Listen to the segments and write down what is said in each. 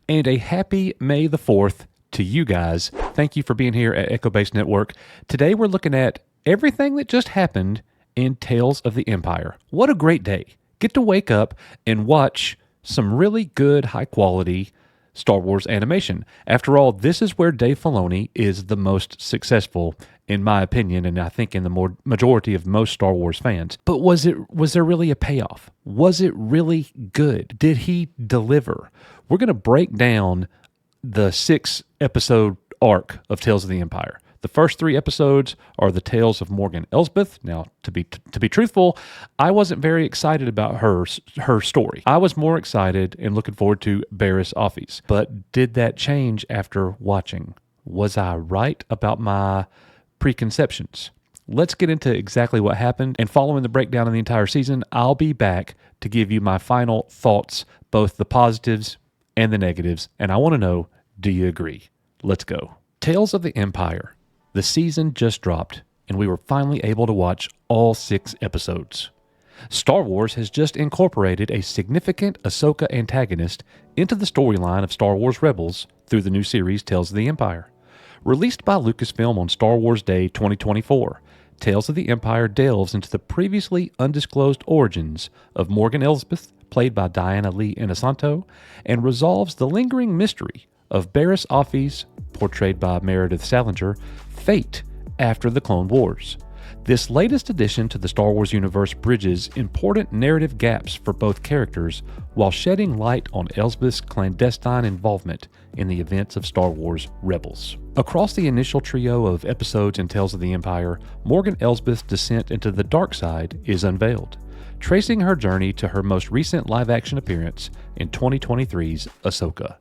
And a happy May the 4th to you guys. Thank you for being here at Echo Base Network. Today we're looking at everything that just happened in Tales of the Empire. What a great day. Get to wake up and watch some really good, high-quality Star Wars animation. After all, this is where Dave Filoni is the most successful, in my opinion, and I think in the majority of most Star Wars fans. But was there really a payoff? Was it really good? Did he deliver? We're going to break down the 6-episode arc of Tales of the Empire. The first 3 episodes are the tales of Morgan Elsbeth. Now, to be truthful, I wasn't very excited about her story. I was more excited and looking forward to Barriss Offee's. But did that change after watching? Was I right about my preconceptions? Let's get into exactly what happened, and following the breakdown of the entire season, I'll be back to give you my final thoughts, both the positives and the negatives, and I want to know, do you agree? Let's go. Tales of the Empire. The season just dropped, and we were finally able to watch all 6 episodes. Star Wars has just incorporated a significant Ahsoka antagonist into the storyline of Star Wars Rebels through the new series Tales of the Empire. Released by Lucasfilm on Star Wars Day 2024, Tales of the Empire delves into the previously undisclosed origins of Morgan Elsbeth, played by Diana Lee Inosanto, and resolves the lingering mystery of Barriss Offee's, portrayed by Meredith Salinger, fate after the Clone Wars. This latest addition to the Star Wars universe bridges important narrative gaps for both characters while shedding light on Elsbeth's clandestine involvement in the events of Star Wars Rebels. Across the initial trio of episodes in Tales of the Empire, Morgan Elsbeth's descent into the dark side is unveiled, tracing her journey to her most recent live-action appearance in 2023's Ahsoka,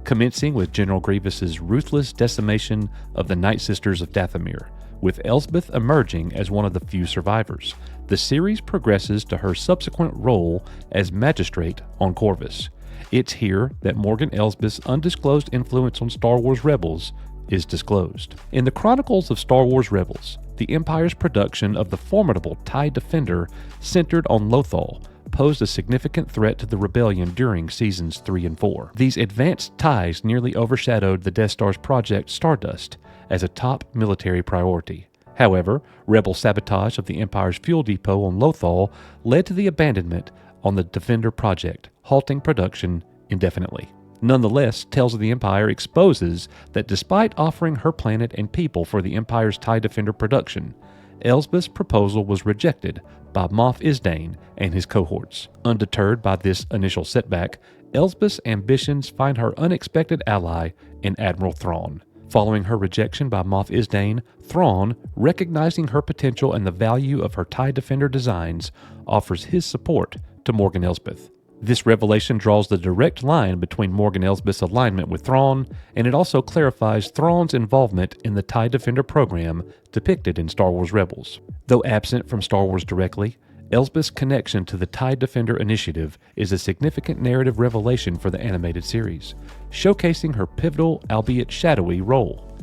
commencing with General Grievous's ruthless decimation of the Night Sisters of Dathomir, with Elsbeth emerging as one of the few survivors. The series progresses to her subsequent role as magistrate on Corvus. It's here that Morgan Elsbeth's undisclosed influence on Star Wars Rebels is disclosed. In the Chronicles of Star Wars Rebels, the Empire's production of the formidable TIE Defender centered on Lothal posed a significant threat to the rebellion during seasons 3 and 4. These advanced TIEs nearly overshadowed the Death Star's Project Stardust as a top military priority. However, rebel sabotage of the Empire's fuel depot on Lothal led to the abandonment on the Defender project, halting production indefinitely. Nonetheless, Tales of the Empire exposes that despite offering her planet and people for the Empire's TIE Defender production, Elsbeth's proposal was rejected by Moff Isdane and his cohorts. Undeterred by this initial setback, Elsbeth's ambitions find her unexpected ally in Admiral Thrawn. Following her rejection by Moff Isdane, Thrawn, recognizing her potential and the value of her TIE Defender designs, offers his support to Morgan Elsbeth. This revelation draws the direct line between Morgan Elsbeth's alignment with Thrawn, and it also clarifies Thrawn's involvement in the TIE Defender program depicted in Star Wars Rebels. Though absent from Star Wars directly, Elsbeth's connection to the TIE Defender initiative is a significant narrative revelation for the animated series, showcasing her pivotal, albeit shadowy, role.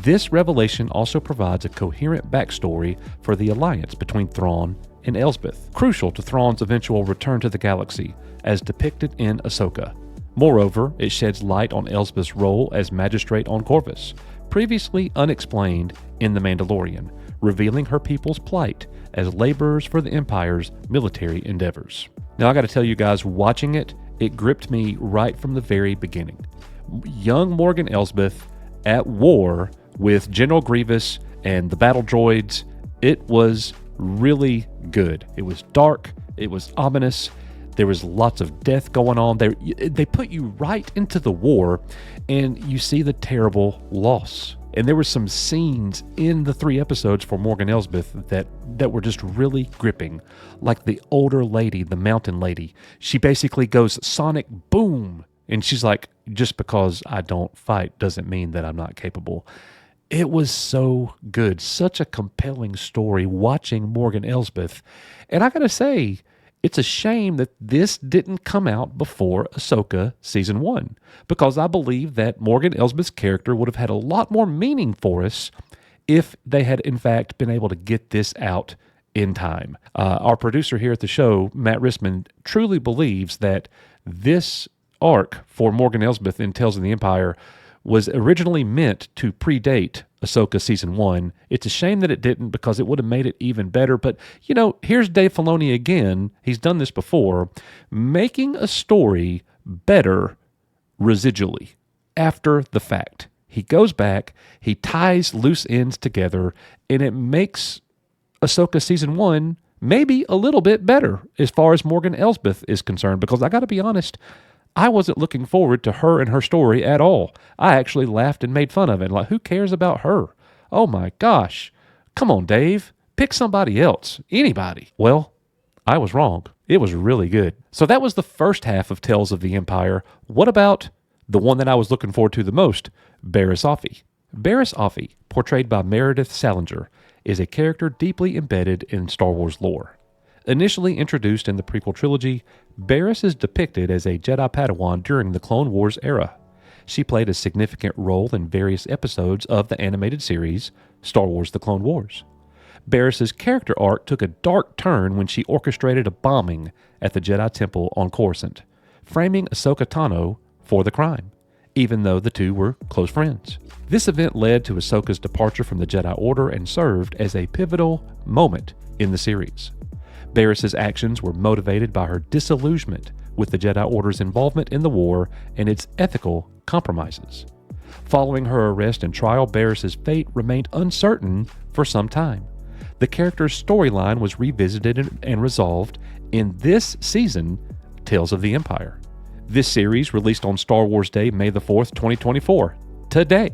This revelation also provides a coherent backstory for the alliance between Thrawn and Elsbeth, crucial to Thrawn's eventual return to the galaxy, as depicted in Ahsoka. Moreover, it sheds light on Elsbeth's role as magistrate on Corvus, previously unexplained in The Mandalorian, revealing her people's plight as laborers for the Empire's military endeavors. Now, I gotta tell you guys, watching it gripped me right from the very beginning. Young Morgan Elsbeth at war with General Grievous and the battle droids, it was really good. It was dark, it was ominous, there was lots of death going on. They put you right into the war, and you see the terrible loss. And there were some scenes in the 3 episodes for Morgan Elsbeth that were just really gripping. Like the older lady, the mountain lady. She basically goes sonic boom. And she's like, just because I don't fight doesn't mean that I'm not capable. It was so good. Such a compelling story watching Morgan Elsbeth. And I gotta say, it's a shame that this didn't come out before Ahsoka Season 1, because I believe that Morgan Elsbeth's character would have had a lot more meaning for us if they had, in fact, been able to get this out in time. Our producer here at the show, Matt Rissman, truly believes that this arc for Morgan Elsbeth in Tales of the Empire was originally meant to predate Ahsoka Season 1. It's a shame that it didn't, because it would have made it even better. But, here's Dave Filoni again. He's done this before, making a story better residually after the fact. He goes back, he ties loose ends together, and it makes Ahsoka Season 1 maybe a little bit better as far as Morgan Elsbeth is concerned, because I got to be honest, I wasn't looking forward to her and her story at all. I actually laughed and made fun of it. Like, who cares about her? Oh my gosh. Come on, Dave. Pick somebody else. Anybody. Well, I was wrong. It was really good. So that was the first half of Tales of the Empire. What about the one that I was looking forward to the most? Barriss Offee. Barriss Offee, portrayed by Meredith Salinger, is a character deeply embedded in Star Wars lore. Initially introduced in the prequel trilogy, Barriss is depicted as a Jedi Padawan during the Clone Wars era. She played a significant role in various episodes of the animated series, Star Wars: The Clone Wars. Barriss's character arc took a dark turn when she orchestrated a bombing at the Jedi Temple on Coruscant, framing Ahsoka Tano for the crime, even though the two were close friends. This event led to Ahsoka's departure from the Jedi Order and served as a pivotal moment in the series. Barriss's actions were motivated by her disillusionment with the Jedi Order's involvement in the war and its ethical compromises. Following her arrest and trial, Barriss's fate remained uncertain for some time. The character's storyline was revisited and resolved in this season, Tales of the Empire. This series, released on Star Wars Day, May the 4th, 2024, today,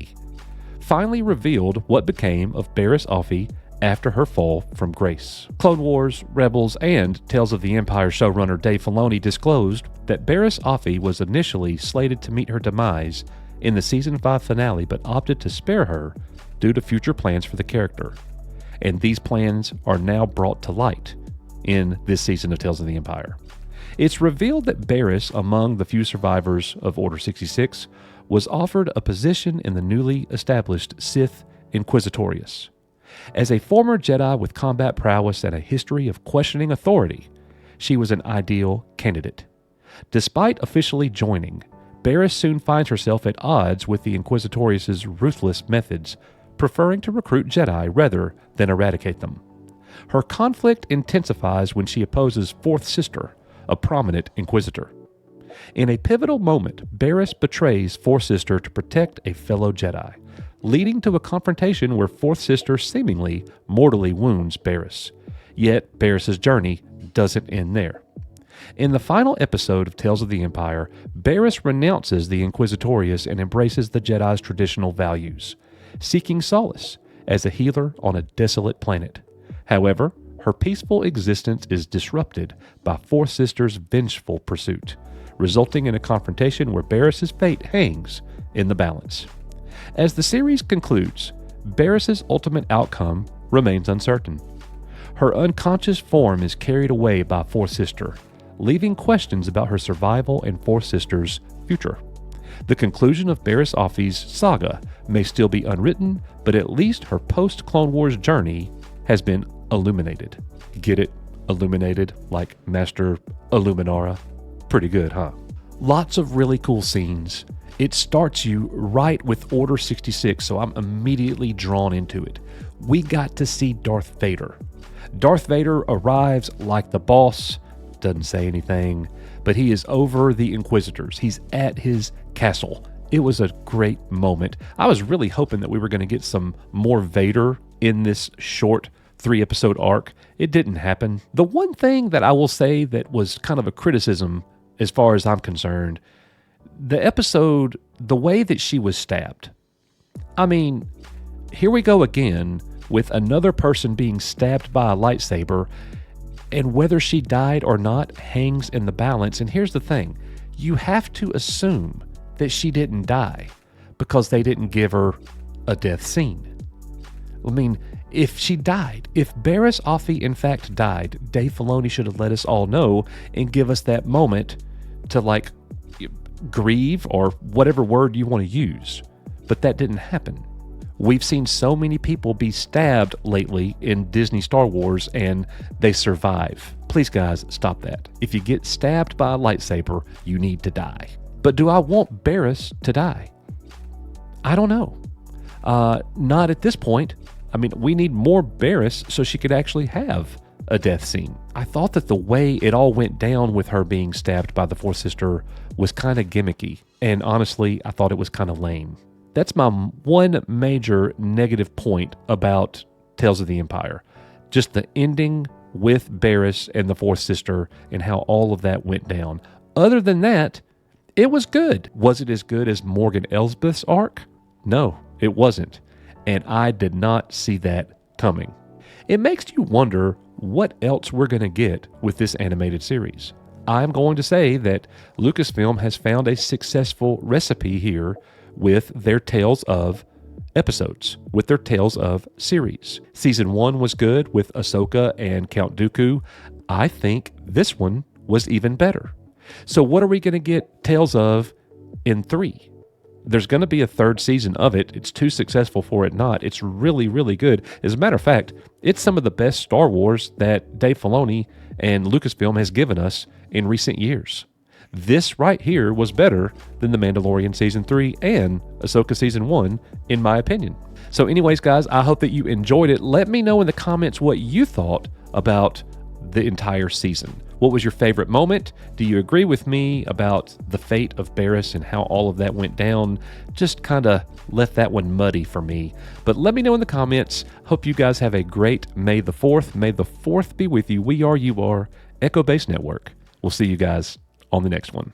finally revealed what became of Barriss Offee after her fall from grace. Clone Wars, Rebels, and Tales of the Empire showrunner Dave Filoni disclosed that Barriss Offee was initially slated to meet her demise in the Season 5 finale, but opted to spare her due to future plans for the character. And these plans are now brought to light in this season of Tales of the Empire. It's revealed that Barriss, among the few survivors of Order 66, was offered a position in the newly established Sith Inquisitorius. As a former Jedi with combat prowess and a history of questioning authority, she was an ideal candidate. Despite officially joining, Barriss soon finds herself at odds with the Inquisitorius's ruthless methods, preferring to recruit Jedi rather than eradicate them. Her conflict intensifies when she opposes Fourth Sister, a prominent Inquisitor. In a pivotal moment, Barriss betrays Fourth Sister to protect a fellow Jedi, leading to a confrontation where Fourth Sister seemingly mortally wounds Barriss. Yet, Barriss's journey doesn't end there. In the final episode of Tales of the Empire, Barriss renounces the Inquisitorius and embraces the Jedi's traditional values, seeking solace as a healer on a desolate planet. However, her peaceful existence is disrupted by Fourth Sister's vengeful pursuit, resulting in a confrontation where Barriss's fate hangs in the balance. As the series concludes, Barriss's ultimate outcome remains uncertain. Her unconscious form is carried away by Fourth Sister, leaving questions about her survival and Fourth Sister's future. The conclusion of Barriss Offee's saga may still be unwritten, but at least her post-Clone Wars journey has been illuminated. Get it? Illuminated, like Master Illuminara. Pretty good, huh? Lots of really cool scenes. It starts you right with Order 66, so I'm immediately drawn into it. We got to see Darth Vader. Darth Vader arrives like the boss, doesn't say anything, but he is over the Inquisitors. He's at his castle. It was a great moment. I was really hoping that we were going to get some more Vader in this short 3-episode arc. It didn't happen. The one thing that I will say that was kind of a criticism as far as I'm concerned, the episode, the way that she was stabbed. I mean, here we go again with another person being stabbed by a lightsaber, and whether she died or not hangs in the balance. And here's the thing, you have to assume that she didn't die because they didn't give her a death scene. I mean, if she died, if Barriss Offee in fact died, Dave Filoni should have let us all know and give us that moment to like grieve or whatever word you want to use. But that didn't happen. We've seen so many people be stabbed lately in Disney Star Wars and they survive. Please guys, stop that. If you get stabbed by a lightsaber, you need to die. But do I want Barriss to die? I don't know. Not at this point. I mean, we need more Barriss so she could actually have a death scene. I thought that the way it all went down with her being stabbed by the fourth sister was kind of gimmicky. And honestly, I thought it was kind of lame. That's my one major negative point about Tales of the Empire. Just the ending with Barriss and the fourth sister and how all of that went down. Other than that, it was good. Was it as good as Morgan Elsbeth's arc? No, it wasn't. And I did not see that coming. It makes you wonder what else we're going to get with this animated series. I'm going to say that Lucasfilm has found a successful recipe here with their Tales of episodes, with their Tales of series. Season 1 was good with Ahsoka and Count Dooku. I think this one was even better. So what are we going to get Tales of in 3? There's going to be a third season of it. It's too successful for it not. It's really, really good. As a matter of fact, it's some of the best Star Wars that Dave Filoni and Lucasfilm has given us in recent years. This right here was better than The Mandalorian Season 3 and Ahsoka Season 1, in my opinion. So anyways, guys, I hope that you enjoyed it. Let me know in the comments what you thought about the entire season. What was your favorite moment? Do you agree with me about the fate of Barriss and how all of that went down? Just kind of left that one muddy for me. But let me know in the comments. Hope you guys have a great May the 4th. May the 4th be with you. We are, you are, Echo Base Network. We'll see you guys on the next one.